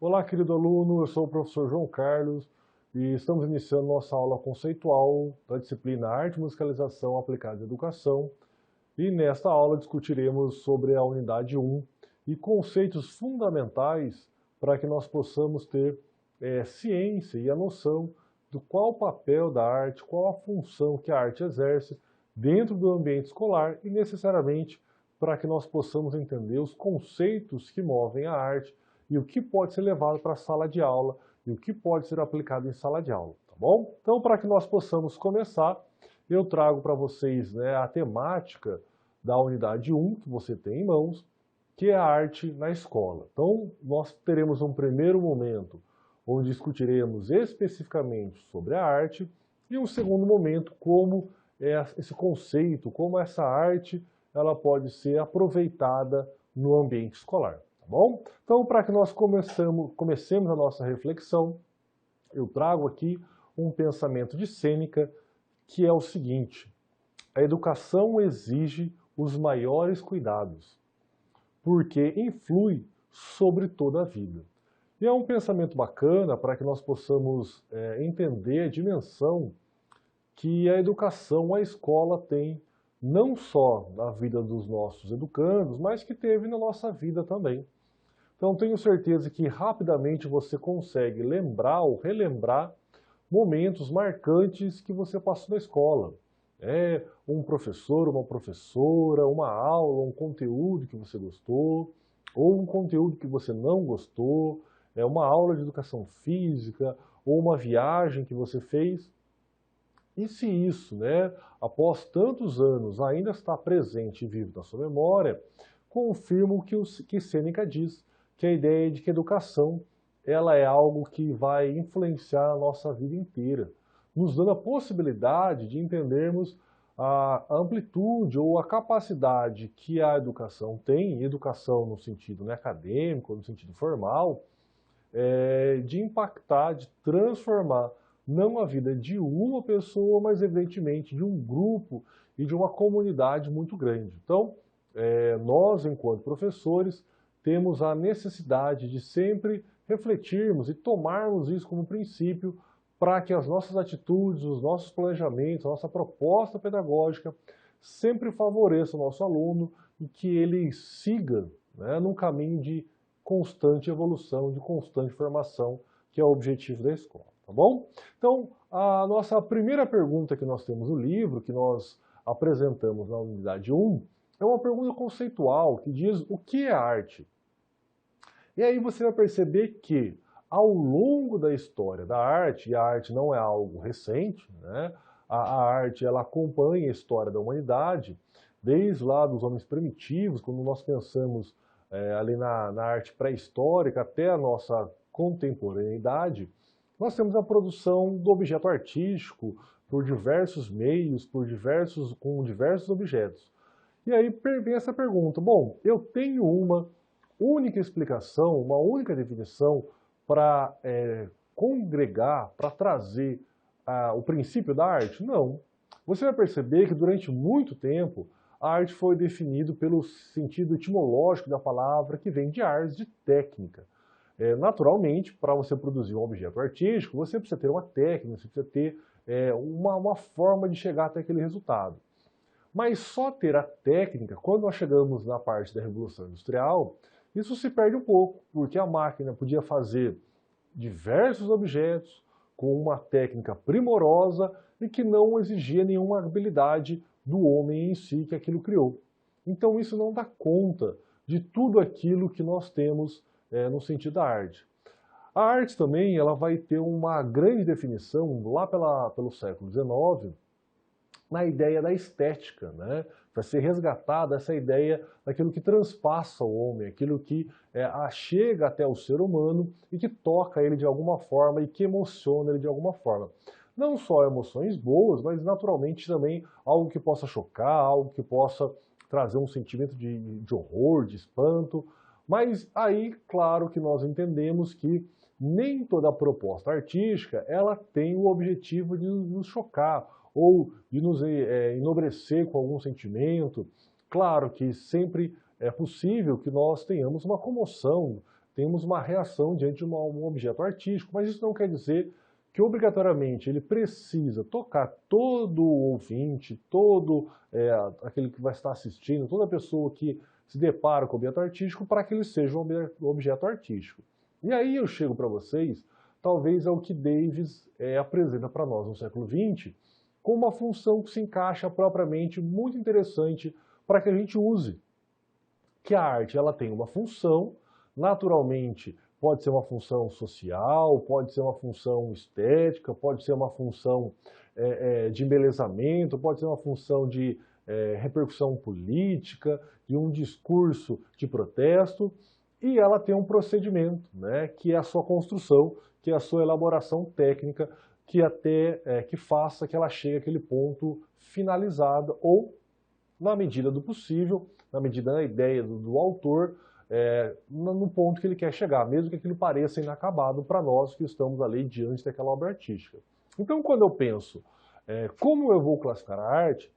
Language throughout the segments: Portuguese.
Olá, querido aluno, eu sou o professor João Carlos e estamos iniciando nossa aula conceitual da disciplina Arte e Musicalização aplicada à Educação. E nesta aula discutiremos sobre a unidade 1 e conceitos fundamentais para que nós possamos ter ciência e a noção do qual o papel da arte, qual a função que a arte exerce dentro do ambiente escolar e necessariamente para que nós possamos entender os conceitos que movem a arte e o que pode ser levado para a sala de aula e o que pode ser aplicado em sala de aula, tá bom? Então, para que nós possamos começar, eu trago para vocês, né, a temática da unidade 1 que você tem em mãos, que é a arte na escola. Então, nós teremos um primeiro momento onde discutiremos especificamente sobre a arte e um segundo momento como esse conceito, como essa arte ela pode ser aproveitada no ambiente escolar. Tá bom? Então, para que nós comecemos a nossa reflexão, eu trago aqui um pensamento de Sêneca, que é o seguinte: a educação exige os maiores cuidados, porque influi sobre toda a vida. E é um pensamento bacana para que nós possamos entender a dimensão que a educação, a escola tem, não só na vida dos nossos educandos, mas que teve na nossa vida também. Então tenho certeza que rapidamente você consegue lembrar ou relembrar momentos marcantes que você passou na escola. Um professor, uma professora, uma aula, um conteúdo que você gostou, ou um conteúdo que você não gostou, uma aula de educação física, ou uma viagem que você fez. E se isso, né, após tantos anos, ainda está presente e vivo na sua memória, confirma o que Sêneca diz, que a ideia de que a educação ela é algo que vai influenciar a nossa vida inteira, nos dando a possibilidade de entendermos a amplitude ou a capacidade que a educação tem, educação no sentido, né, acadêmico, no sentido formal, de impactar, de transformar não a vida de uma pessoa, mas evidentemente de um grupo e de uma comunidade muito grande. Então, nós, enquanto professores, temos a necessidade de sempre refletirmos e tomarmos isso como princípio para que as nossas atitudes, os nossos planejamentos, a nossa proposta pedagógica sempre favoreça o nosso aluno e que ele siga, né, num caminho de constante evolução, de constante formação, que é o objetivo da escola, tá bom? Então, a nossa primeira pergunta que nós temos no livro, que nós apresentamos na unidade 1, é uma pergunta conceitual que diz o que é arte? E aí você vai perceber que, ao longo da história da arte, e a arte não é algo recente, né? A arte ela acompanha a história da humanidade, desde lá dos homens primitivos, quando nós pensamos ali na arte pré-histórica até a nossa contemporaneidade, nós temos a produção do objeto artístico por diversos meios, com diversos objetos. E aí vem essa pergunta, bom, eu tenho uma única explicação, uma única definição para congregar, para trazer o princípio da arte? Não. Você vai perceber que durante muito tempo a arte foi definida pelo sentido etimológico da palavra, que vem de ars, de técnica. Naturalmente, para você produzir um objeto artístico, você precisa ter uma técnica, você precisa ter uma forma de chegar até aquele resultado. Mas só ter a técnica, quando nós chegamos na parte da Revolução Industrial, isso se perde um pouco, porque a máquina podia fazer diversos objetos com uma técnica primorosa e que não exigia nenhuma habilidade do homem em si que aquilo criou. Então isso não dá conta de tudo aquilo que nós temos no sentido da arte. A arte também ela vai ter uma grande definição lá pelo século XIX, na ideia da estética, né? Vai ser resgatada essa ideia daquilo que transpassa o homem, aquilo que chega até o ser humano e que toca ele de alguma forma e que emociona ele de alguma forma. Não só emoções boas, mas naturalmente também algo que possa chocar, algo que possa trazer um sentimento de horror, de espanto. Mas aí, claro que nós entendemos que nem toda proposta artística ela tem o objetivo de nos chocar ou de nos enobrecer com algum sentimento. Claro que sempre é possível que nós tenhamos uma comoção temos uma reação diante de um objeto artístico, mas isso não quer dizer que obrigatoriamente ele precisa tocar todo o ouvinte, todo aquele que vai estar assistindo, toda pessoa que se depara com o objeto artístico para que ele seja um objeto artístico. E aí eu chego para vocês, talvez é o que Davis apresenta para nós no século XX, com uma função que se encaixa propriamente muito interessante para que a gente use. Que a arte ela tem uma função, naturalmente pode ser uma função social, pode ser uma função estética, pode ser uma função de embelezamento, pode ser uma função de repercussão política, de um discurso de protesto, e ela tem um procedimento, né, que é a sua construção, que é a sua elaboração técnica, que faça que ela chegue àquele ponto finalizado ou, na medida do possível, na medida da ideia do autor, no ponto que ele quer chegar, mesmo que aquilo pareça inacabado para nós que estamos ali diante daquela obra artística. Então, quando eu penso como eu vou classificar a arte,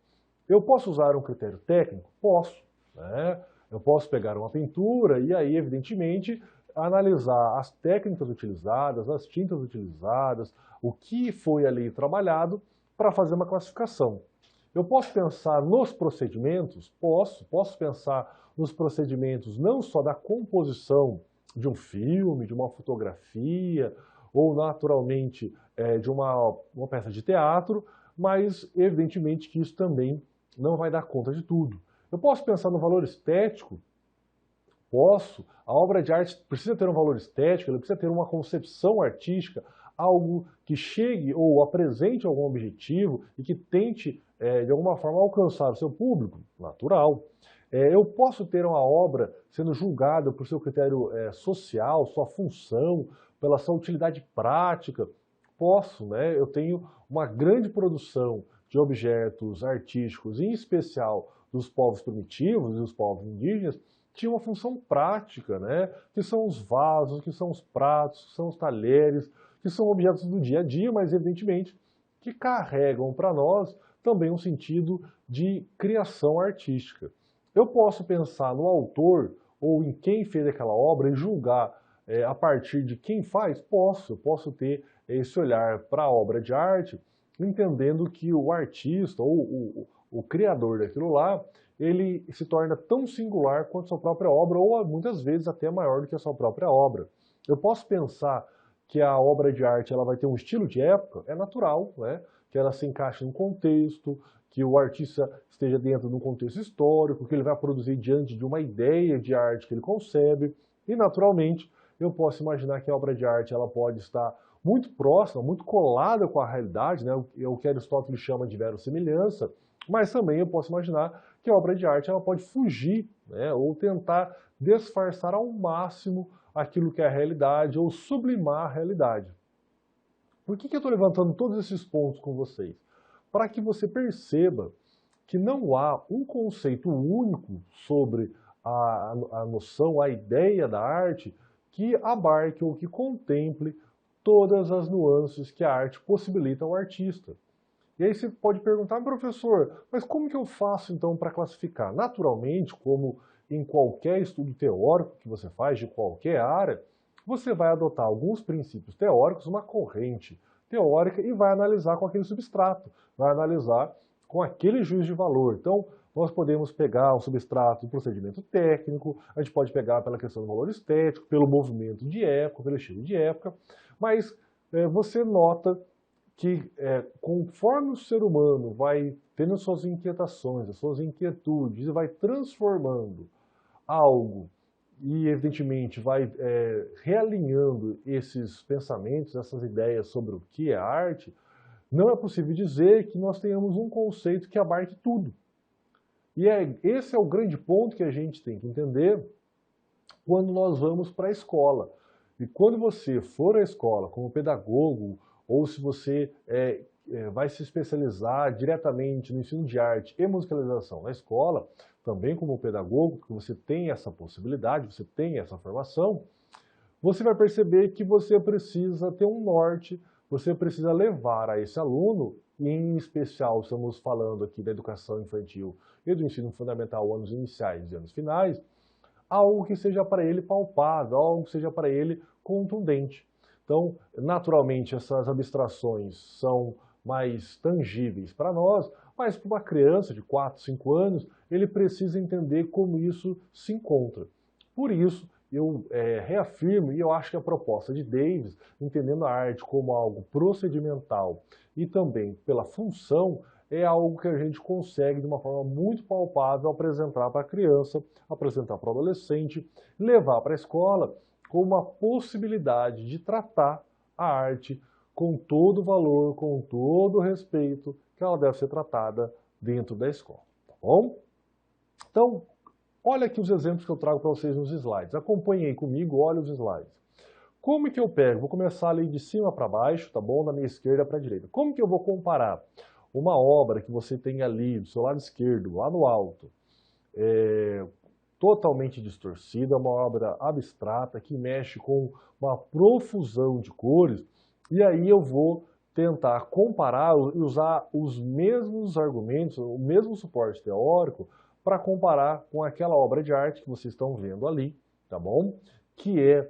eu posso usar um critério técnico? Posso, né? Eu posso pegar uma pintura e aí, evidentemente, analisar as técnicas utilizadas, as tintas utilizadas, o que foi ali trabalhado para fazer uma classificação. Eu posso pensar nos procedimentos? Posso pensar nos procedimentos não só da composição de um filme, de uma fotografia, ou naturalmente de uma peça de teatro, mas evidentemente que isso também não vai dar conta de tudo. Eu posso pensar no valor estético? Posso. A obra de arte precisa ter um valor estético, ela precisa ter uma concepção artística, algo que chegue ou apresente algum objetivo e que tente, de alguma forma, alcançar o seu público, natural. Eu posso ter uma obra sendo julgada por seu critério social, sua função, pela sua utilidade prática. Posso, né? Eu tenho uma grande produção de objetos artísticos, em especial dos povos primitivos e dos povos indígenas, tinha uma função prática, né? Que são os vasos, que são os pratos, que são os talheres, que são objetos do dia a dia, mas evidentemente que carregam para nós também um sentido de criação artística. Eu posso pensar no autor ou em quem fez aquela obra e julgar a partir de quem faz? Posso. Eu posso ter esse olhar para a obra de arte, entendendo que o artista ou o criador daquilo lá, ele se torna tão singular quanto a sua própria obra, ou muitas vezes até maior do que a sua própria obra. Eu posso pensar que a obra de arte ela vai ter um estilo de época? É natural, né? Que ela se encaixe em um contexto, que o artista esteja dentro de um contexto histórico, que ele vai produzir diante de uma ideia de arte que ele concebe, e naturalmente eu posso imaginar que a obra de arte ela pode estar muito próxima, muito colada com a realidade, né? O que Aristóteles chama de verossimilhança, mas também eu posso imaginar que a obra de arte ela pode fugir, né? Ou tentar disfarçar ao máximo aquilo que é a realidade, ou sublimar a realidade. Por que eu estou levantando todos esses pontos com vocês? Para que você perceba que não há um conceito único sobre a noção, a ideia da arte, que abarque ou que contemple todas as nuances que a arte possibilita ao artista. E aí você pode perguntar, professor, mas como que eu faço então para classificar? Naturalmente, como em qualquer estudo teórico que você faz de qualquer área, você vai adotar alguns princípios teóricos, uma corrente teórica e vai analisar com aquele substrato, vai analisar com aquele juízo de valor. Então, nós podemos pegar um substrato do procedimento técnico, a gente pode pegar pela questão do valor estético, pelo movimento de época, pelo estilo de época, mas você nota que conforme o ser humano vai tendo suas inquietações, as suas inquietudes, e vai transformando algo e, evidentemente, vai realinhando esses pensamentos, essas ideias sobre o que é arte, não é possível dizer que nós tenhamos um conceito que abarque tudo. E esse é o grande ponto que a gente tem que entender quando nós vamos para a escola. E quando você for à escola como pedagogo, ou se você vai se especializar diretamente no ensino de arte e musicalização na escola, também como pedagogo, porque você tem essa possibilidade, você tem essa formação, você vai perceber que você precisa ter um norte, você precisa levar a esse aluno, e em especial estamos falando aqui da educação infantil e do ensino fundamental, anos iniciais e anos finais, algo que seja para ele palpável, algo que seja para ele contundente. Então, naturalmente, essas abstrações são mais tangíveis para nós, mas para uma criança de 4, 5 anos, ele precisa entender como isso se encontra. Por isso, eu reafirmo, e eu acho que a proposta de Davis, entendendo a arte como algo procedimental e também pela função, é algo que a gente consegue de uma forma muito palpável apresentar para a criança, apresentar para o adolescente, levar para a escola como uma possibilidade de tratar a arte com todo o valor, com todo o respeito que ela deve ser tratada dentro da escola, tá bom? Então, olha aqui os exemplos que eu trago para vocês nos slides. Acompanhe aí comigo, olha os slides. Como que eu pego? Vou começar ali de cima para baixo, tá bom? Da minha esquerda para a direita. Como que eu vou comparar uma obra que você tem ali do seu lado esquerdo, lá no alto, totalmente distorcida, uma obra abstrata que mexe com uma profusão de cores, e aí eu vou tentar comparar e usar os mesmos argumentos, o mesmo suporte teórico para comparar com aquela obra de arte que vocês estão vendo ali, tá bom? Que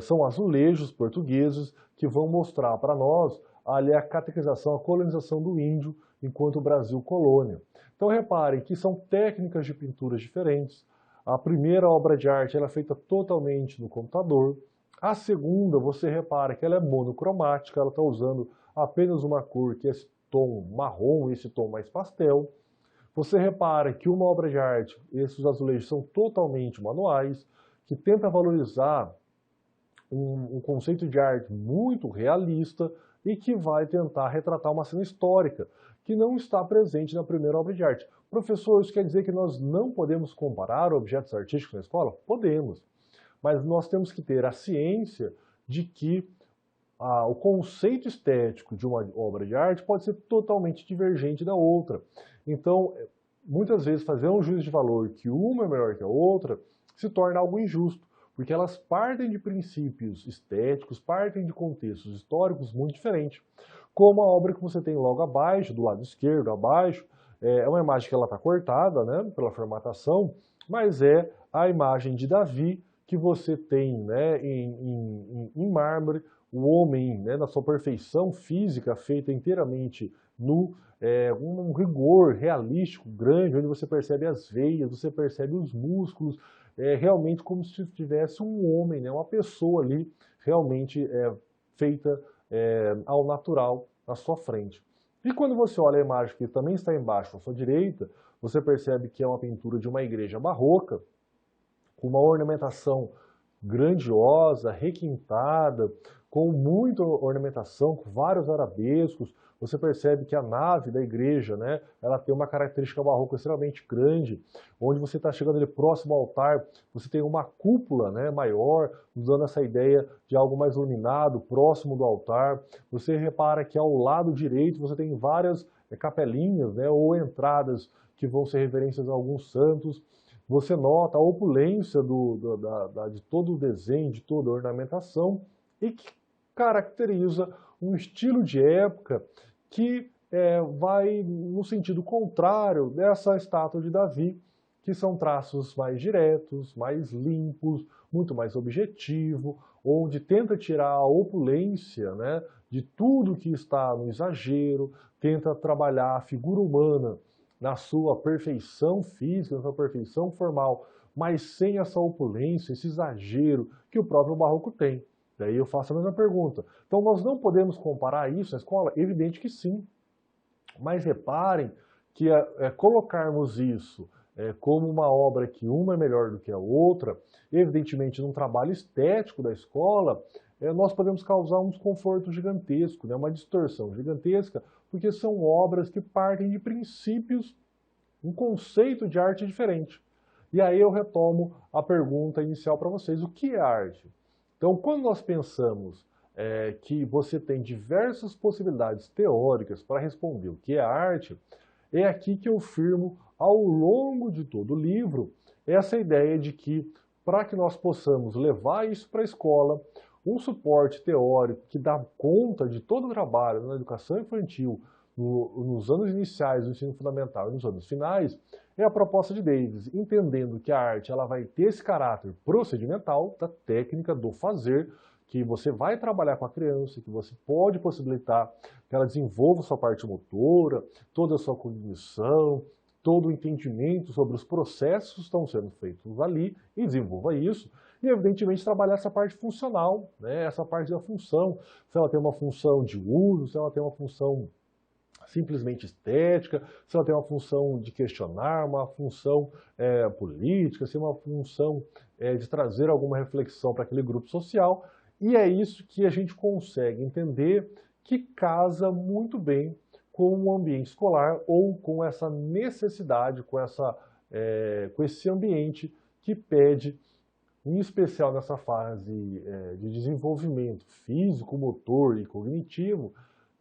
são azulejos portugueses que vão mostrar para nós ali a catequização, a colonização do índio enquanto o Brasil colônia. Então reparem que são técnicas de pinturas diferentes. A primeira obra de arte ela é feita totalmente no computador. A segunda, você repara que ela é monocromática, ela está usando apenas uma cor que é esse tom marrom, esse tom mais pastel. Você repara que uma obra de arte, esses azulejos são totalmente manuais, que tenta valorizar um conceito de arte muito realista e que vai tentar retratar uma cena histórica, que não está presente na primeira obra de arte. Professor, isso quer dizer que nós não podemos comparar objetos artísticos na escola? Podemos, mas nós temos que ter a ciência de que o conceito estético de uma obra de arte pode ser totalmente divergente da outra. Então, muitas vezes fazer um juízo de valor que uma é melhor que a outra se torna algo injusto, porque elas partem de princípios estéticos, partem de contextos históricos muito diferentes. Como a obra que você tem logo abaixo, do lado esquerdo, abaixo, é uma imagem que ela está cortada, né, pela formatação, mas é a imagem de Davi que você tem, né, em mármore, o homem, né, na sua perfeição física, feita inteiramente nu, um rigor realístico grande, onde você percebe as veias, você percebe os músculos, realmente como se tivesse um homem, né, uma pessoa ali, realmente feita ao natural na sua frente. E quando você olha a imagem que também está embaixo, à sua direita, você percebe que é uma pintura de uma igreja barroca, com uma ornamentação grandiosa, requintada, com muita ornamentação, com vários arabescos. Você percebe que a nave da igreja, né, ela tem uma característica barroca extremamente grande, onde você está chegando ali próximo ao altar, você tem uma cúpula, né, maior, nos dando essa ideia de algo mais iluminado, próximo do altar. Você repara que ao lado direito você tem várias capelinhas, né, ou entradas que vão ser referências a alguns santos. Você nota a opulência de todo o desenho, de toda a ornamentação, e que caracteriza um estilo de época que vai no sentido contrário dessa estátua de Davi, que são traços mais diretos, mais limpos, muito mais objetivo, onde tenta tirar a opulência, né, de tudo que está no exagero, tenta trabalhar a figura humana na sua perfeição física, na sua perfeição formal, mas sem essa opulência, esse exagero que o próprio barroco tem. Daí eu faço a mesma pergunta. Então nós não podemos comparar isso na escola? Evidente que sim. Mas reparem que colocarmos isso como uma obra que uma é melhor do que a outra, evidentemente num trabalho estético da escola, nós podemos causar um desconforto gigantesco, né? Uma distorção gigantesca, porque são obras que partem de princípios, um conceito de arte diferente. E aí eu retomo a pergunta inicial para vocês, o que é arte? Então, quando nós pensamos que você tem diversas possibilidades teóricas para responder o que é arte, é aqui que eu firmo, ao longo de todo o livro, essa ideia de que, para que nós possamos levar isso para a escola, um suporte teórico que dá conta de todo o trabalho na educação infantil, nos anos iniciais do ensino fundamental e nos anos finais, é a proposta de Davis, entendendo que a arte ela vai ter esse caráter procedimental, da técnica, do fazer, que você vai trabalhar com a criança, que você pode possibilitar que ela desenvolva sua parte motora, toda a sua cognição, todo o entendimento sobre os processos que estão sendo feitos ali e desenvolva isso. E, evidentemente, trabalhar essa parte funcional, né? Essa parte da função, se ela tem uma função de uso, se ela tem uma função simplesmente estética, se ela tem uma função de questionar, uma função política, se é uma função de trazer alguma reflexão para aquele grupo social. E é isso que a gente consegue entender que casa muito bem com o ambiente escolar ou com essa necessidade, com esse ambiente que pede, em especial nessa fase de desenvolvimento físico, motor e cognitivo,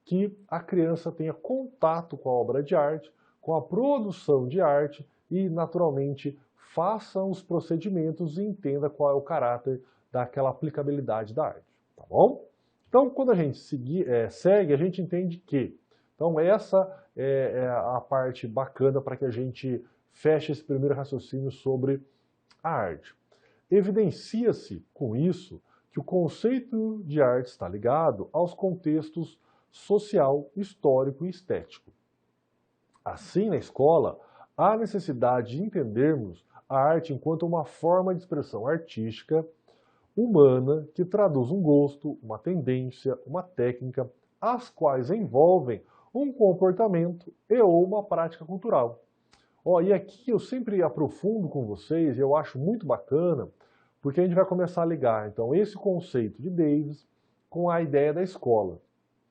que a criança tenha contato com a obra de arte, com a produção de arte e, naturalmente, faça os procedimentos e entenda qual é o caráter daquela aplicabilidade da arte, tá bom? Então, quando a gente segue, a gente entende que, então essa é a parte bacana para que a gente feche esse primeiro raciocínio sobre a arte. Evidencia-se com isso que o conceito de arte está ligado aos contextos social, histórico e estético. Assim, na escola, há necessidade de entendermos a arte enquanto uma forma de expressão artística humana que traduz um gosto, uma tendência, uma técnica, as quais envolvem um comportamento e ou uma prática cultural. E aqui eu sempre aprofundo com vocês, e eu acho muito bacana, porque a gente vai começar a ligar, então, esse conceito de Davis com a ideia da escola.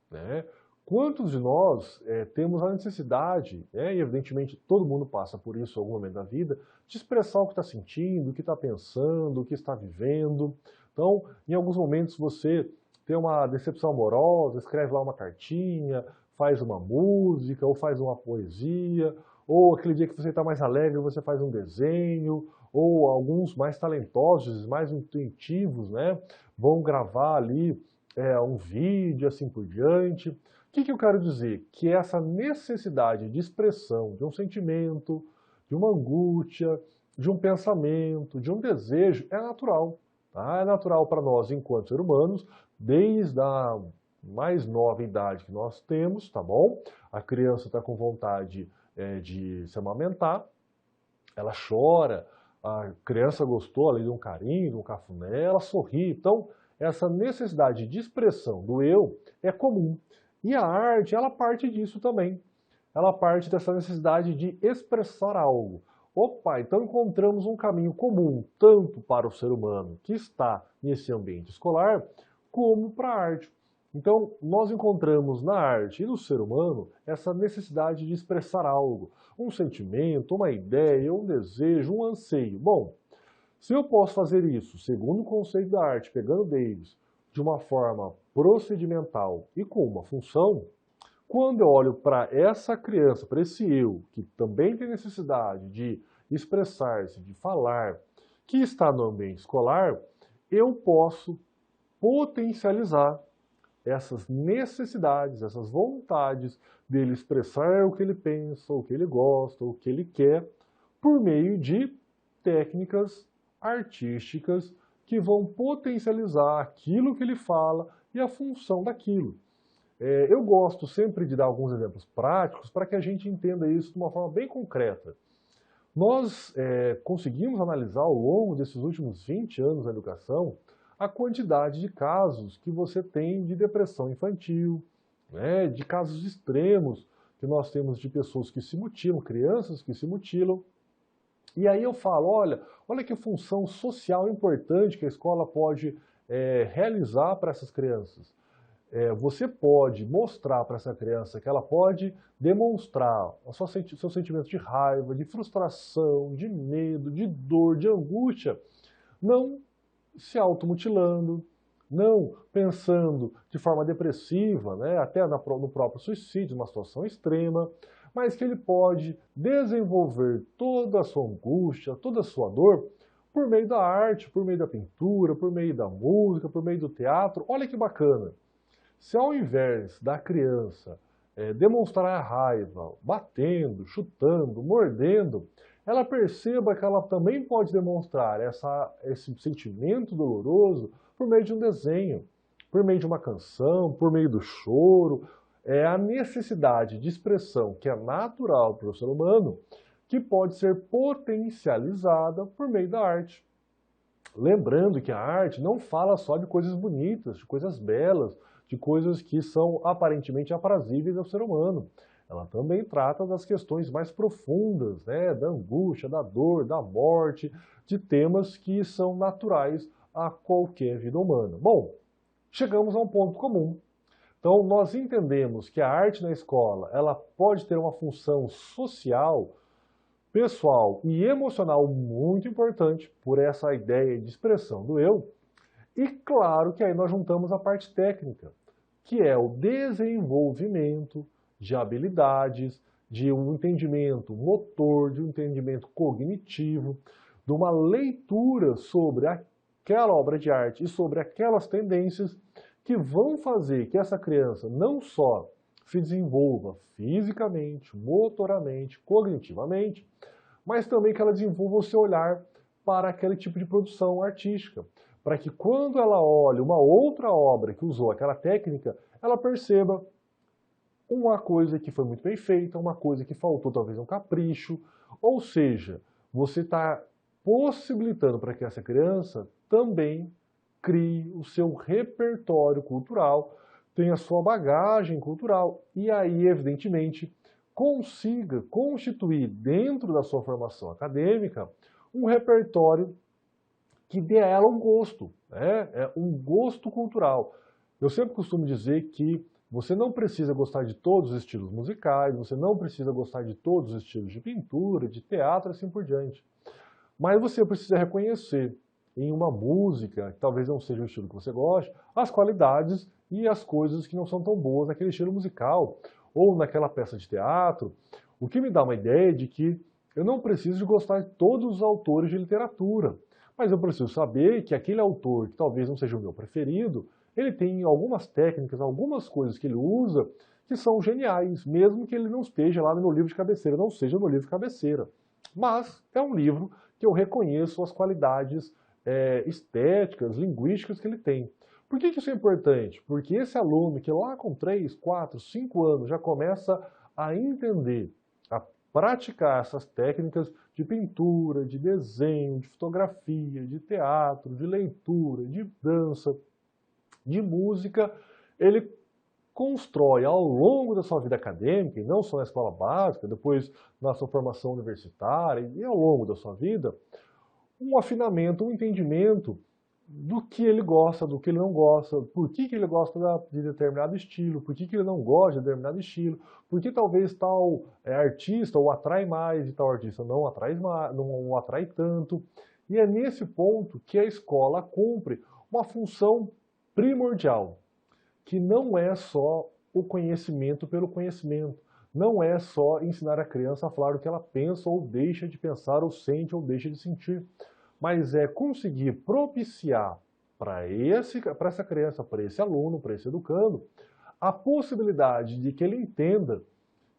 Né? Quantos de nós temos a necessidade, e evidentemente todo mundo passa por isso em algum momento da vida, de expressar o que está sentindo, o que está pensando, o que está vivendo. Então, em alguns momentos você tem uma decepção amorosa, escreve lá uma cartinha, faz uma música, ou faz uma poesia, ou aquele dia que você está mais alegre, você faz um desenho, ou alguns mais talentosos, mais intuitivos, né, vão gravar ali um vídeo, assim por diante. O que eu quero dizer? Que essa necessidade de expressão de um sentimento, de uma angústia, de um pensamento, de um desejo, é natural. Tá? É natural para nós, enquanto seres humanos, desde a mais nova idade que nós temos, tá bom? A criança está com vontade de se amamentar, ela chora, a criança gostou ali de um carinho, de um cafuné, ela sorri. Então, essa necessidade de expressão do eu é comum. E a arte, ela parte disso também. Ela parte dessa necessidade de expressar algo. Opa, então encontramos um caminho comum, tanto para o ser humano que está nesse ambiente escolar, como para a arte. Então, nós encontramos na arte e no ser humano essa necessidade de expressar algo, um sentimento, uma ideia, um desejo, um anseio. Bom, se eu posso fazer isso, segundo o conceito da arte, pegando Davis, de uma forma procedimental e com uma função, quando eu olho para essa criança, para esse eu, que também tem necessidade de expressar-se, de falar, que está no ambiente escolar, eu posso potencializar essas necessidades, essas vontades dele expressar o que ele pensa, o que ele gosta, o que ele quer, por meio de técnicas artísticas que vão potencializar aquilo que ele fala e a função daquilo. Eu gosto sempre de dar alguns exemplos práticos para que a gente entenda isso de uma forma bem concreta. Nós conseguimos analisar ao longo desses últimos 20 anos na educação a quantidade de casos que você tem de depressão infantil, né, de casos extremos que nós temos de pessoas que se mutilam, crianças que se mutilam. E aí eu falo, olha que função social importante que a escola pode realizar para essas crianças. Você pode mostrar para essa criança que ela pode demonstrar o seu sentimento de raiva, de frustração, de medo, de dor, de angústia, não se automutilando, não pensando de forma depressiva, né, até no próprio suicídio, uma situação extrema, mas que ele pode desenvolver toda a sua angústia, toda a sua dor, por meio da arte, por meio da pintura, por meio da música, por meio do teatro. Olha que bacana! Se ao invés da criança demonstrar raiva, batendo, chutando, mordendo, ela perceba que ela também pode demonstrar esse sentimento doloroso por meio de um desenho, por meio de uma canção, por meio do choro. É a necessidade de expressão que é natural para o ser humano, que pode ser potencializada por meio da arte. Lembrando que a arte não fala só de coisas bonitas, de coisas belas, de coisas que são aparentemente aprazíveis ao ser humano. Ela também trata das questões mais profundas, né, da angústia, da dor, da morte, de temas que são naturais a qualquer vida humana. Bom, chegamos a um ponto comum. Então, nós entendemos que a arte na escola, ela pode ter uma função social, pessoal e emocional muito importante por essa ideia de expressão do eu. E claro que aí nós juntamos a parte técnica, que é o desenvolvimento de habilidades, de um entendimento motor, de um entendimento cognitivo, de uma leitura sobre aquela obra de arte e sobre aquelas tendências que vão fazer que essa criança não só se desenvolva fisicamente, motoramente, cognitivamente, mas também que ela desenvolva o seu olhar para aquele tipo de produção artística, para que quando ela olhe uma outra obra que usou aquela técnica, ela perceba uma coisa que foi muito bem feita, uma coisa que faltou talvez um capricho, ou seja, você está possibilitando para que essa criança também crie o seu repertório cultural, tenha a sua bagagem cultural e aí, evidentemente, consiga constituir dentro da sua formação acadêmica um repertório que dê a ela um gosto, né? Um gosto cultural. Eu sempre costumo dizer que você não precisa gostar de todos os estilos musicais, você não precisa gostar de todos os estilos de pintura, de teatro e assim por diante. Mas você precisa reconhecer em uma música, que talvez não seja o estilo que você goste, as qualidades e as coisas que não são tão boas naquele estilo musical ou naquela peça de teatro, o que me dá uma ideia de que eu não preciso de gostar de todos os autores de literatura, mas eu preciso saber que aquele autor, que talvez não seja o meu preferido, ele tem algumas técnicas, algumas coisas que ele usa que são geniais, mesmo que ele não esteja lá no meu livro de cabeceira, não seja no meu livro de cabeceira. Mas é um livro que eu reconheço as qualidades estéticas, linguísticas que ele tem. Por que isso é importante? Porque esse aluno que lá com 3, 4, 5 anos já começa a entender, a praticar essas técnicas de pintura, de desenho, de fotografia, de teatro, de leitura, de dança, de música, ele constrói ao longo da sua vida acadêmica, e não só na escola básica, depois na sua formação universitária e ao longo da sua vida, um afinamento, um entendimento do que ele gosta, do que ele não gosta, por que ele gosta de determinado estilo, por que ele não gosta de determinado estilo, por que talvez tal artista o atrai mais e tal artista não atrai, não o atrai tanto. E é nesse ponto que a escola cumpre uma função primordial, que não é só o conhecimento pelo conhecimento, não é só ensinar a criança a falar o que ela pensa ou deixa de pensar ou sente ou deixa de sentir, mas é conseguir propiciar para essa criança, para esse aluno, para esse educando, a possibilidade de que ele entenda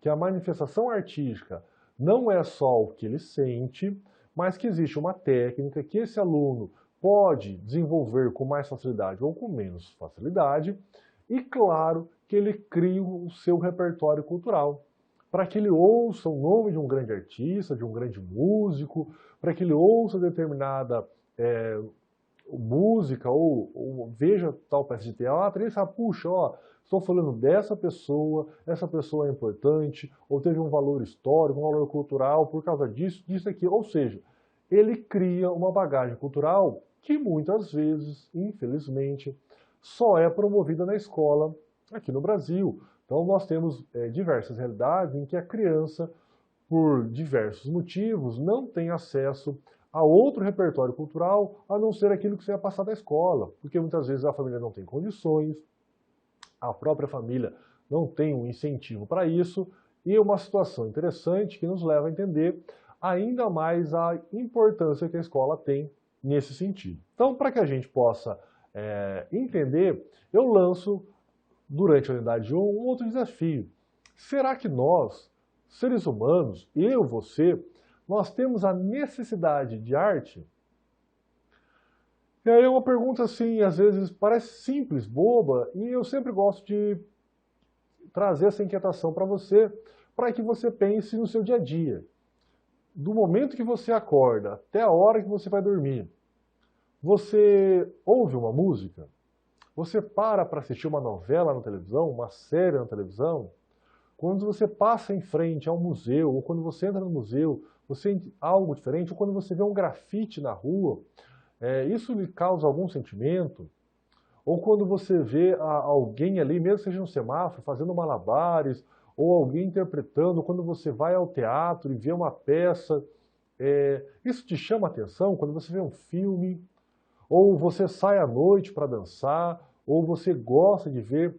que a manifestação artística não é só o que ele sente, mas que existe uma técnica que esse aluno pode desenvolver com mais facilidade ou com menos facilidade, e claro que ele cria o seu repertório cultural, para que ele ouça o nome de um grande artista, de um grande músico, para que ele ouça determinada música ou veja tal peça de teatro, e ele sabe, puxa, ó, estou falando dessa pessoa, essa pessoa é importante, ou teve um valor histórico, um valor cultural por causa disso, disso aqui. Ou seja, ele cria uma bagagem cultural que muitas vezes, infelizmente, só é promovida na escola aqui no Brasil. Então nós temos diversas realidades em que a criança, por diversos motivos, não tem acesso a outro repertório cultural a não ser aquilo que você é passado na escola, porque muitas vezes a família não tem condições, a própria família não tem um incentivo para isso, e é uma situação interessante que nos leva a entender ainda mais a importância que a escola tem nesse sentido. Então, para que a gente possa entender, eu lanço, durante a unidade 1, um outro desafio, será que nós, seres humanos, eu, você, nós temos a necessidade de arte? E aí é uma pergunta assim, às vezes parece simples, boba, e eu sempre gosto de trazer essa inquietação para que você pense no seu dia a dia. Do momento que você acorda até a hora que você vai dormir, você ouve uma música? Você para assistir uma novela na televisão, uma série na televisão? Quando você passa em frente a um museu, ou quando você entra no museu, você sente algo diferente, ou quando você vê um grafite na rua, isso lhe causa algum sentimento? Ou quando você vê alguém ali, mesmo que seja no semáforo, fazendo malabares, ou alguém interpretando, ou quando você vai ao teatro e vê uma peça, isso te chama a atenção? Quando você vê um filme, ou você sai à noite para dançar, ou você gosta de ver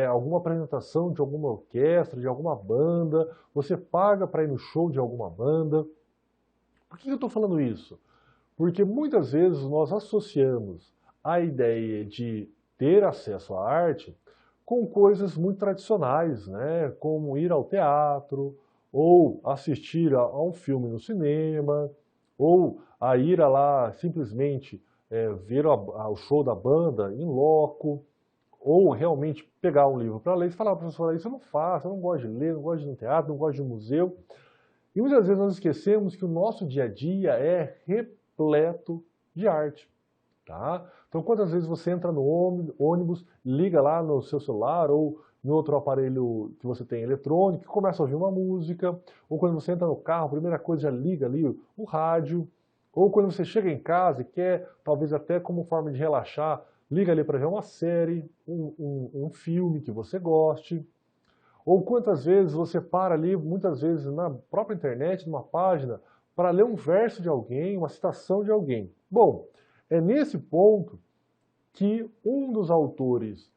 alguma apresentação de alguma orquestra, de alguma banda, você paga para ir no show de alguma banda. Por que eu estou falando isso? Porque muitas vezes nós associamos a ideia de ter acesso à arte com coisas muito tradicionais, né? Como ir ao teatro, ou assistir a um filme no cinema, ou a ir lá simplesmente ver o show da banda em loco, ou realmente pegar um livro para ler e falar, professor, isso eu não faço, eu não gosto de ler, não gosto de ir no teatro, não gosto de ir no museu. E muitas vezes nós esquecemos que o nosso dia a dia é repleto de arte. Tá? Então, quantas vezes você entra no ônibus, liga lá no seu celular ou no outro aparelho que você tem eletrônico e começa a ouvir uma música, ou quando você entra no carro, a primeira coisa já liga ali o rádio, ou quando você chega em casa e quer, talvez até como forma de relaxar, liga ali para ver uma série, um filme que você goste. Ou quantas vezes você para ali, muitas vezes na própria internet, numa página, para ler um verso de alguém, uma citação de alguém. Bom, é nesse ponto que um dos autores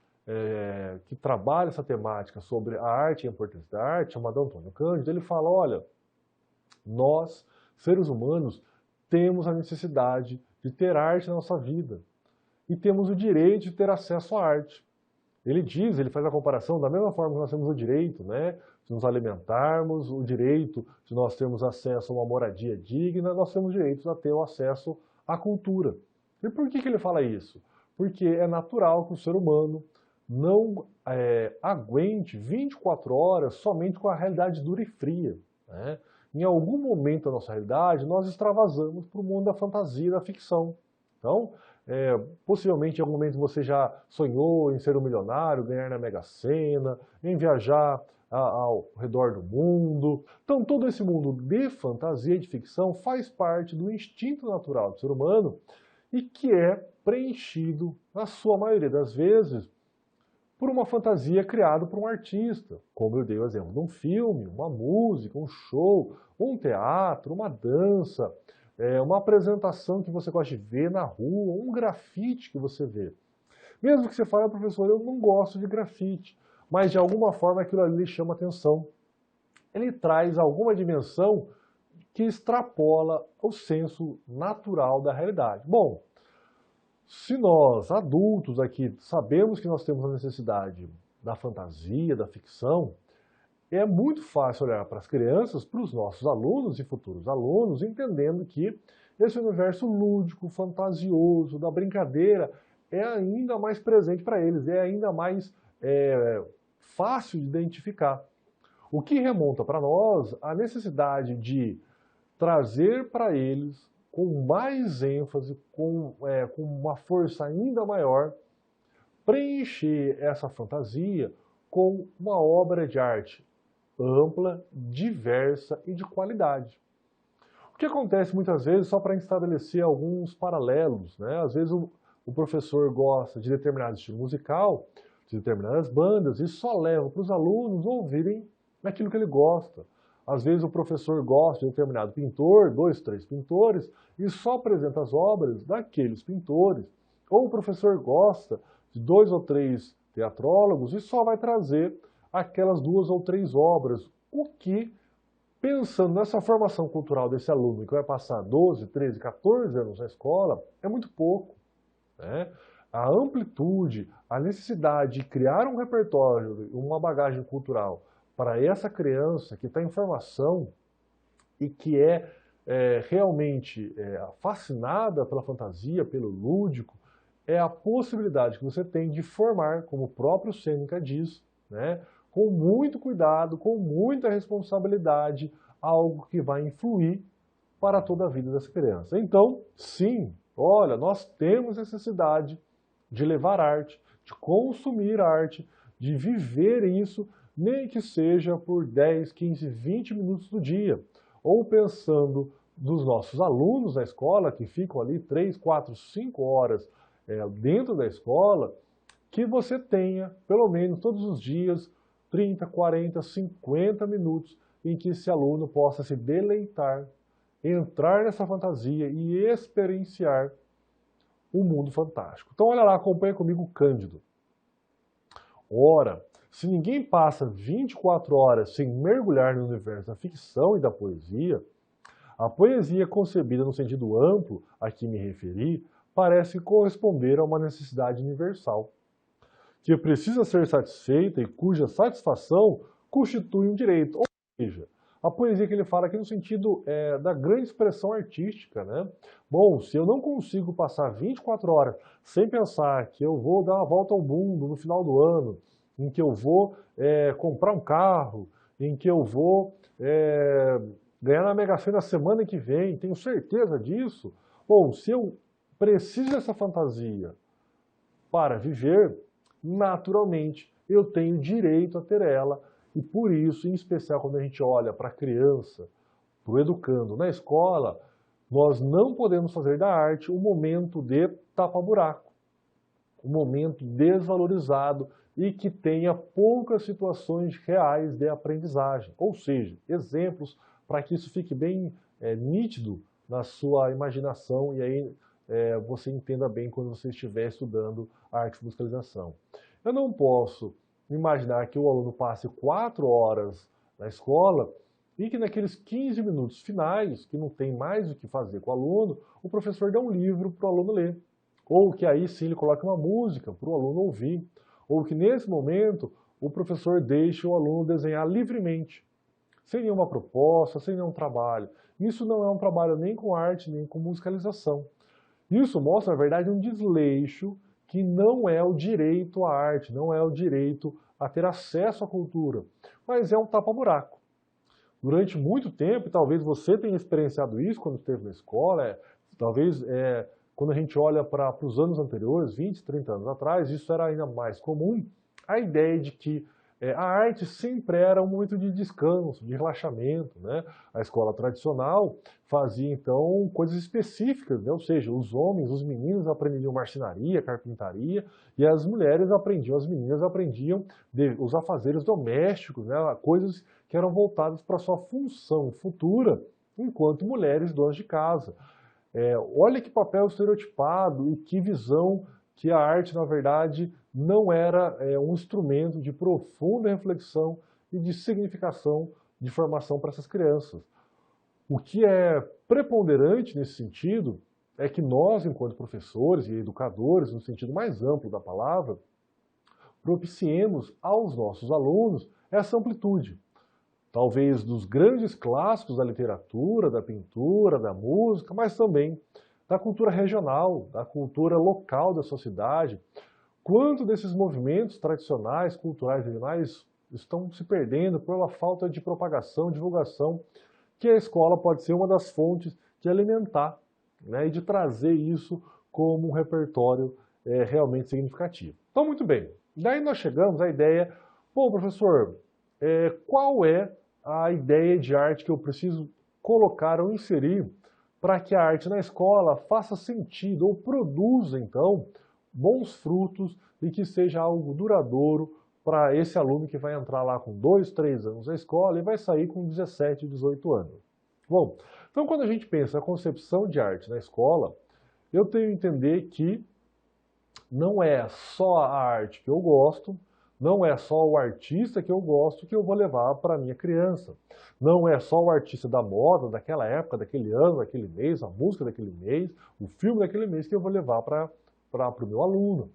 que trabalha essa temática sobre a arte e a importância da arte, chamado Antônio Cândido, ele fala, olha, nós, seres humanos, temos a necessidade de ter arte na nossa vida e temos o direito de ter acesso à arte. Ele faz a comparação da mesma forma que nós temos o direito, né, de nos alimentarmos, o direito de nós termos acesso a uma moradia digna, nós temos direitos a ter o acesso à cultura. E por que ele fala isso? Porque é natural que o ser humano não aguente 24 horas somente com a realidade dura e fria, né? Em algum momento da nossa realidade, nós extravasamos para o mundo da fantasia e da ficção. Então, possivelmente em algum momento você já sonhou em ser um milionário, ganhar na Mega Sena, em viajar ao redor do mundo. Então todo esse mundo de fantasia e de ficção faz parte do instinto natural do ser humano e que é preenchido, na sua maioria das vezes, por uma fantasia criada por um artista, como eu dei o exemplo de um filme, uma música, um show, um teatro, uma dança, uma apresentação que você gosta de ver na rua, um grafite que você vê. Mesmo que você fale, professor, eu não gosto de grafite, mas de alguma forma aquilo ali chama atenção. Ele traz alguma dimensão que extrapola o senso natural da realidade. Bom, se nós, adultos aqui, sabemos que nós temos a necessidade da fantasia, da ficção, é muito fácil olhar para as crianças, para os nossos alunos e futuros alunos, entendendo que esse universo lúdico, fantasioso, da brincadeira, é ainda mais presente para eles, é ainda mais fácil de identificar. O que remonta para nós a necessidade de trazer para eles com mais ênfase, com uma força ainda maior, preencher essa fantasia com uma obra de arte ampla, diversa e de qualidade. O que acontece muitas vezes, só para estabelecer alguns paralelos, né? Às vezes o professor gosta de determinado estilo musical, de determinadas bandas, e só leva para os alunos ouvirem aquilo que ele gosta. Às vezes o professor gosta de determinado pintor, 2, 3 pintores, e só apresenta as obras daqueles pintores. Ou o professor gosta de 2 ou 3 teatrólogos e só vai trazer aquelas 2 ou 3 obras. O que, pensando nessa formação cultural desse aluno que vai passar 12, 13, 14 anos na escola, é muito pouco, né? A amplitude, a necessidade de criar um repertório, uma bagagem cultural para essa criança que está em formação e que realmente fascinada pela fantasia, pelo lúdico, é a possibilidade que você tem de formar, como o próprio Sêneca diz, né, com muito cuidado, com muita responsabilidade, algo que vai influir para toda a vida dessa criança. Então, sim, olha, nós temos necessidade de levar arte, de consumir arte, de viver isso, nem que seja por 10, 15, 20 minutos do dia. Ou pensando nos nossos alunos na escola, que ficam ali 3, 4, 5 horas dentro da escola, que você tenha, pelo menos todos os dias, 30, 40, 50 minutos em que esse aluno possa se deleitar, entrar nessa fantasia e experienciar um mundo fantástico. Então olha lá, acompanha comigo o Cândido. Ora, se ninguém passa 24 horas sem mergulhar no universo da ficção e da poesia, a poesia concebida no sentido amplo a que me referi parece corresponder a uma necessidade universal, que precisa ser satisfeita e cuja satisfação constitui um direito. Ou seja, a poesia que ele fala aqui no sentido da grande expressão artística, né? Bom, se eu não consigo passar 24 horas sem pensar que eu vou dar uma volta ao mundo no final do ano, em que eu vou comprar um carro, em que eu vou ganhar na Mega Sena na semana que vem, tenho certeza disso. Bom, se eu preciso dessa fantasia para viver, naturalmente eu tenho direito a ter ela, e por isso, em especial quando a gente olha para a criança, para o educando na escola, nós não podemos fazer da arte um momento de tapa-buraco, um momento desvalorizado e que tenha poucas situações reais de aprendizagem, ou seja, exemplos para que isso fique bem nítido na sua imaginação e aí você entenda bem quando você estiver estudando arte e musicalização. Eu não posso imaginar que o aluno passe 4 horas na escola e que naqueles 15 minutos finais, que não tem mais o que fazer com o aluno, o professor dê um livro para o aluno ler. Ou que aí sim ele coloque uma música para o aluno ouvir. Ou que nesse momento o professor deixe o aluno desenhar livremente, sem nenhuma proposta, sem nenhum trabalho. Isso não é um trabalho nem com arte, nem com musicalização. Isso mostra, na verdade, um desleixo que não é o direito à arte, não é o direito a ter acesso à cultura, mas é um tapa-buraco. Durante muito tempo, e talvez você tenha experienciado isso quando esteve na escola, talvez quando a gente olha para os anos anteriores, 20, 30 anos atrás, isso era ainda mais comum, a ideia de que a arte sempre era um momento de descanso, de relaxamento, né? A escola tradicional fazia, então, coisas específicas, né? Ou seja, os homens, os meninos aprendiam marcenaria, carpintaria, e as mulheres aprendiam, as meninas aprendiam os afazeres domésticos, né? Coisas que eram voltadas para a sua função futura, enquanto mulheres donas de casa. Olha que papel estereotipado e que visão que a arte, na verdade, não era um instrumento de profunda reflexão e de significação de formação para essas crianças. O que é preponderante nesse sentido é que nós, enquanto professores e educadores, no sentido mais amplo da palavra, propiciemos aos nossos alunos essa amplitude. Talvez dos grandes clássicos da literatura, da pintura, da música, mas também da cultura regional, da cultura local da sociedade. Quanto desses movimentos tradicionais, culturais, regionais estão se perdendo pela falta de propagação, divulgação, que a escola pode ser uma das fontes de alimentar, né, e de trazer isso como um repertório realmente significativo. Então, muito bem. Daí nós chegamos à ideia, pô, professor, qual é a ideia de arte que eu preciso colocar ou inserir para que a arte na escola faça sentido ou produza, então, bons frutos e que seja algo duradouro para esse aluno que vai entrar lá com 2, 3 anos na escola e vai sair com 17, 18 anos. Bom, então quando a gente pensa na concepção de arte na escola, eu tenho que entender que não é só a arte que eu gosto, não é só o artista que eu gosto que eu vou levar para a minha criança. Não é só o artista da moda, daquela época, daquele ano, daquele mês, a música daquele mês, o filme daquele mês que eu vou levar para o meu aluno.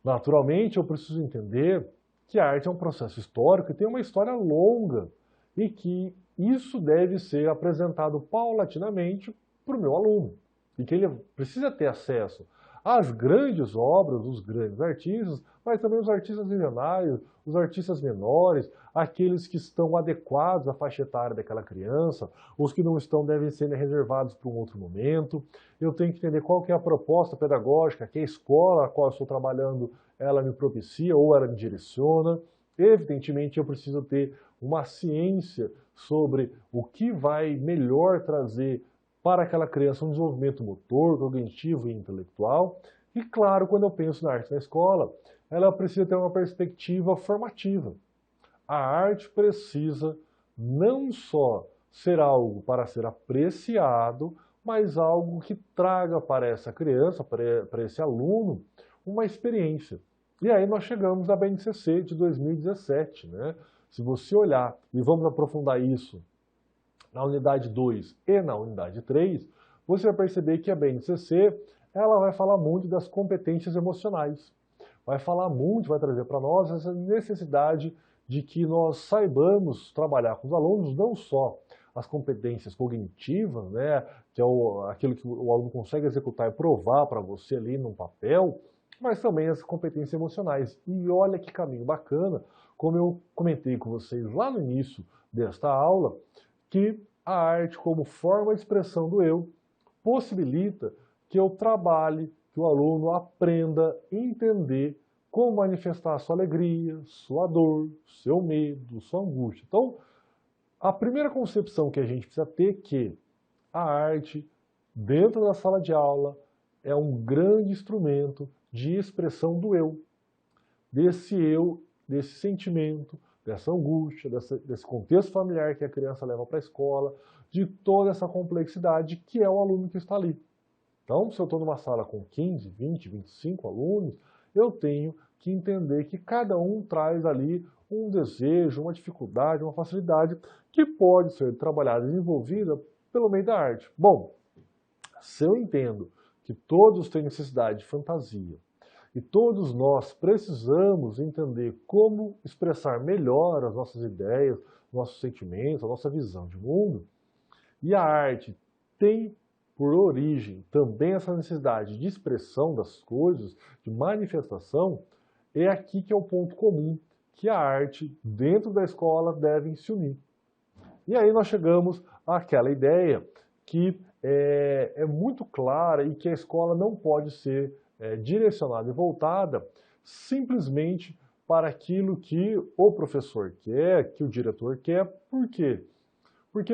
Naturalmente, eu preciso entender que a arte é um processo histórico e tem uma história longa e que isso deve ser apresentado paulatinamente para o meu aluno e que ele precisa ter acesso às grandes obras, os grandes artistas, mas também os artistas visionários, os artistas menores, aqueles que estão adequados à faixa etária daquela criança, os que não estão devem ser reservados para um outro momento. Eu tenho que entender qual que é a proposta pedagógica que a escola a qual eu estou trabalhando ela me propicia ou ela me direciona. Evidentemente, eu preciso ter uma ciência sobre o que vai melhor trazer para aquela criança um desenvolvimento motor, cognitivo e intelectual. E claro, quando eu penso na arte na escola, ela precisa ter uma perspectiva formativa. A arte precisa não só ser algo para ser apreciado, mas algo que traga para essa criança, para esse aluno, uma experiência. E aí nós chegamos à BNCC de 2017, né? Se você olhar, e vamos aprofundar isso na unidade 2 e na unidade 3, você vai perceber que a BNCC ela vai falar muito das competências emocionais. Vai falar muito, vai trazer para nós essa necessidade de que nós saibamos trabalhar com os alunos não só as competências cognitivas, né, que é aquilo que o aluno consegue executar e provar para você ali num papel, mas também as competências emocionais. E olha que caminho bacana, como eu comentei com vocês lá no início desta aula, que a arte como forma de expressão do eu possibilita que eu trabalhe, que o aluno aprenda a entender como manifestar sua alegria, sua dor, seu medo, sua angústia. Então, a primeira concepção que a gente precisa ter é que a arte, dentro da sala de aula, é um grande instrumento de expressão do eu, desse sentimento, dessa angústia, desse contexto familiar que a criança leva para a escola, de toda essa complexidade que é o aluno que está ali. Então, se eu estou numa sala com 15, 20, 25 alunos, eu tenho que entender que cada um traz ali um desejo, uma dificuldade, uma facilidade que pode ser trabalhada e desenvolvida pelo meio da arte. Bom, se eu entendo que todos têm necessidade de fantasia e todos nós precisamos entender como expressar melhor as nossas ideias, nossos sentimentos, a nossa visão de mundo, e a arte tem por origem também essa necessidade de expressão das coisas, de manifestação, é aqui que é o ponto comum que a arte dentro da escola devem se unir. E aí nós chegamos àquela ideia que é muito clara e que a escola não pode ser direcionada e voltada simplesmente para aquilo que o professor quer, que o diretor quer. Por quê? Porque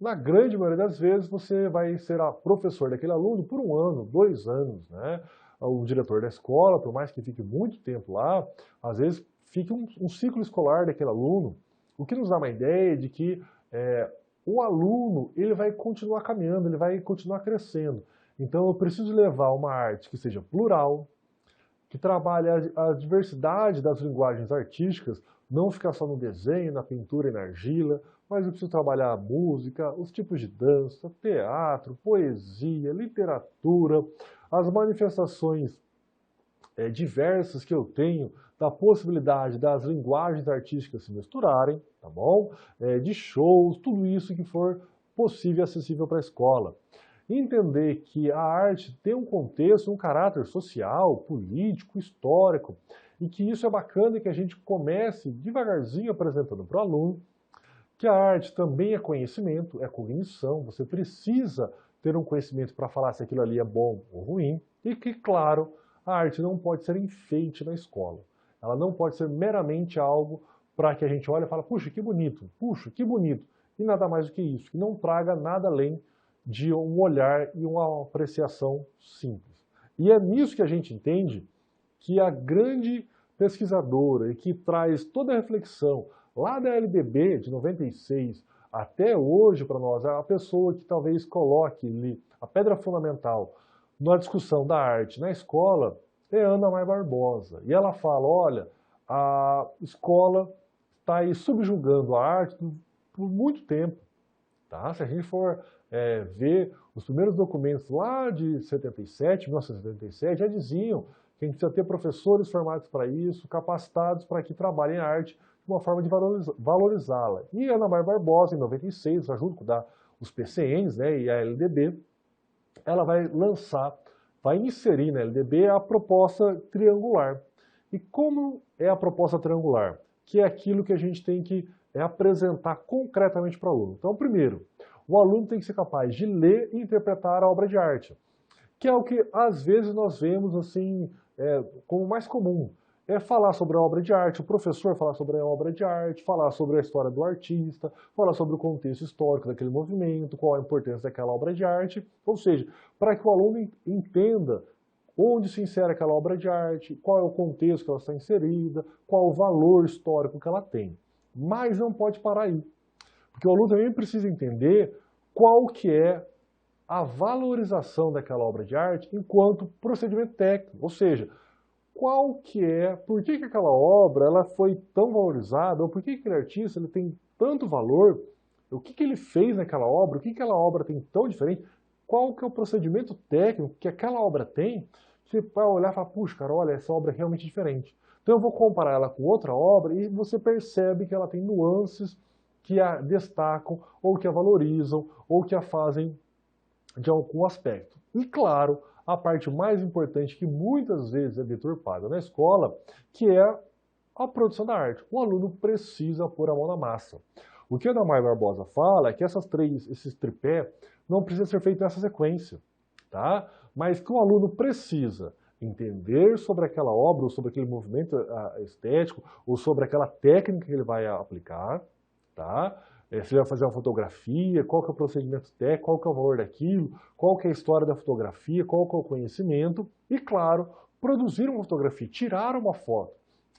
na grande maioria das vezes você vai ser professor daquele aluno por 1 ano, 2 anos, né? O diretor da escola, por mais que fique muito tempo lá, às vezes fica um ciclo escolar daquele aluno, o que nos dá uma ideia de que o aluno ele vai continuar caminhando, ele vai continuar crescendo. Então eu preciso levar uma arte que seja plural, que trabalhe a diversidade das linguagens artísticas, não ficar só no desenho, na pintura e na argila, mas eu preciso trabalhar a música, os tipos de dança, teatro, poesia, literatura, as manifestações diversas que eu tenho da possibilidade das linguagens artísticas se misturarem, tá bom? De shows, tudo isso que for possível e acessível para a escola. Entender que a arte tem um contexto, um caráter social, político, histórico, e que isso é bacana e que a gente comece devagarzinho apresentando para o aluno, que a arte também é conhecimento, é cognição, você precisa ter um conhecimento para falar se aquilo ali é bom ou ruim, e que, claro, a arte não pode ser enfeite na escola. Ela não pode ser meramente algo para que a gente olhe e fale, puxa, que bonito, e nada mais do que isso, que não traga nada além de um olhar e uma apreciação simples. E é nisso que a gente entende que a grande pesquisadora e que traz toda a reflexão lá da LBB de 96 até hoje para nós, a pessoa que talvez coloque ali a pedra fundamental na discussão da arte na escola é Ana May Barbosa. E ela fala, olha, a escola está aí subjugando a arte por muito tempo. Tá? Se a gente for ver os primeiros documentos lá de 77, 1977, já diziam que a gente precisa ter professores formados para isso, capacitados para que trabalhem a arte de uma forma de valorizá-la. E a Ana Maria Barbosa, em 96, junto com os PCNs, né, e a LDB, ela vai inserir na LDB a proposta triangular. E como é a proposta triangular? Que é aquilo que a gente tem que apresentar concretamente para o aluno. Então, primeiro, o aluno tem que ser capaz de ler e interpretar a obra de arte, que é o que às vezes nós vemos assim como mais comum. É falar sobre a obra de arte, o professor falar sobre a obra de arte, falar sobre a história do artista, falar sobre o contexto histórico daquele movimento, qual a importância daquela obra de arte, ou seja, para que o aluno entenda onde se insere aquela obra de arte, qual é o contexto que ela está inserida, qual o valor histórico que ela tem. Mas não pode parar aí, porque o aluno também precisa entender qual que é a valorização daquela obra de arte enquanto procedimento técnico, ou seja, por que aquela obra ela foi tão valorizada, ou por que aquele artista ele tem tanto valor, o que ele fez naquela obra, o que aquela obra tem tão diferente, qual que é o procedimento técnico que aquela obra tem, você vai olhar e falar, puxa, cara, olha, essa obra é realmente diferente. Então eu vou comparar ela com outra obra e você percebe que ela tem nuances que a destacam, ou que a valorizam, ou que a fazem de algum aspecto. E claro, a parte mais importante que muitas vezes é deturpada na escola, que é a produção da arte. O aluno precisa pôr a mão na massa. O que a Ana Maria Barbosa fala é que esses tripé não precisam ser feitos nessa sequência, tá? Mas que o aluno precisa entender sobre aquela obra, ou sobre aquele movimento estético, ou sobre aquela técnica que ele vai aplicar, tá? Se ele vai fazer uma fotografia, qual que é o procedimento técnico, qual que é o valor daquilo, qual que é a história da fotografia, qual que é o conhecimento, e claro, produzir uma fotografia, tirar uma foto.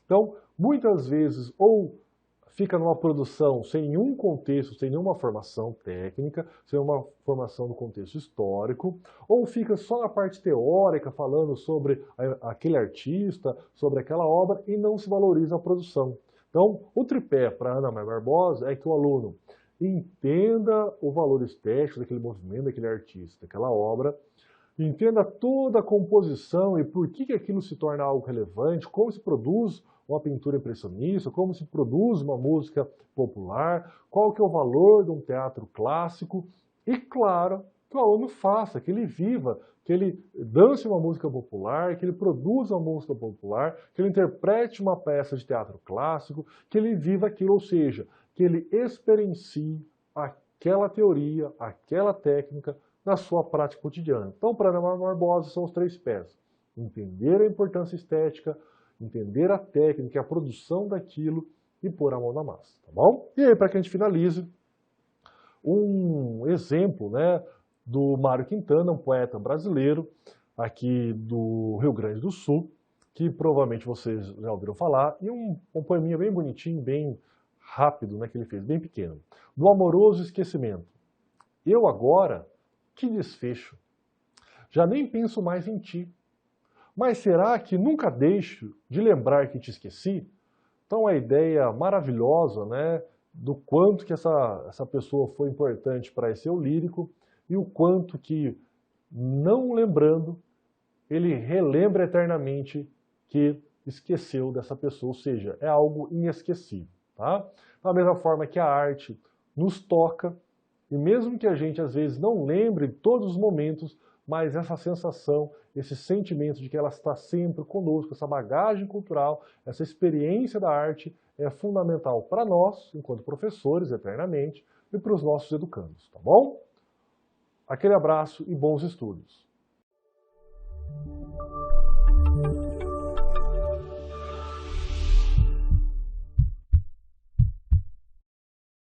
Então, muitas vezes, ou fica numa produção sem nenhum contexto, sem nenhuma formação técnica, sem uma formação no contexto histórico, ou fica só na parte teórica, falando sobre aquele artista, sobre aquela obra, e não se valoriza a produção. Então, o tripé para Ana Maria Barbosa é que o aluno entenda o valor estético daquele movimento, daquele artista, daquela obra, entenda toda a composição e por que aquilo se torna algo relevante, como se produz uma pintura impressionista, como se produz uma música popular, qual que é o valor de um teatro clássico, e claro, que o aluno faça, que ele viva, que ele dance uma música popular, que ele produza uma música popular, que ele interprete uma peça de teatro clássico, que ele viva aquilo, ou seja, que ele experiencie aquela teoria, aquela técnica na sua prática cotidiana. Então, para Ana Maria Barbosa, são os três pés. Entender a importância estética, entender a técnica, a produção daquilo e pôr a mão na massa, tá bom? E aí, para que a gente finalize, um exemplo, né, do Mário Quintana, um poeta brasileiro, aqui do Rio Grande do Sul, que provavelmente vocês já ouviram falar, e um poeminha bem bonitinho, bem rápido, né, que ele fez, bem pequeno. Do amoroso esquecimento. Eu agora, que desfecho. Já nem penso mais em ti. Mas será que nunca deixo de lembrar que te esqueci? Então a ideia maravilhosa, né, do quanto que essa pessoa foi importante para esse eu lírico e o quanto que, não lembrando, ele relembra eternamente que esqueceu dessa pessoa, ou seja, é algo inesquecível. Tá? Da mesma forma que a arte nos toca, e mesmo que a gente às vezes não lembre de todos os momentos, mas essa sensação, esse sentimento de que ela está sempre conosco, essa bagagem cultural, essa experiência da arte é fundamental para nós, enquanto professores, eternamente, e para os nossos educandos, tá bom? Aquele abraço e bons estudos!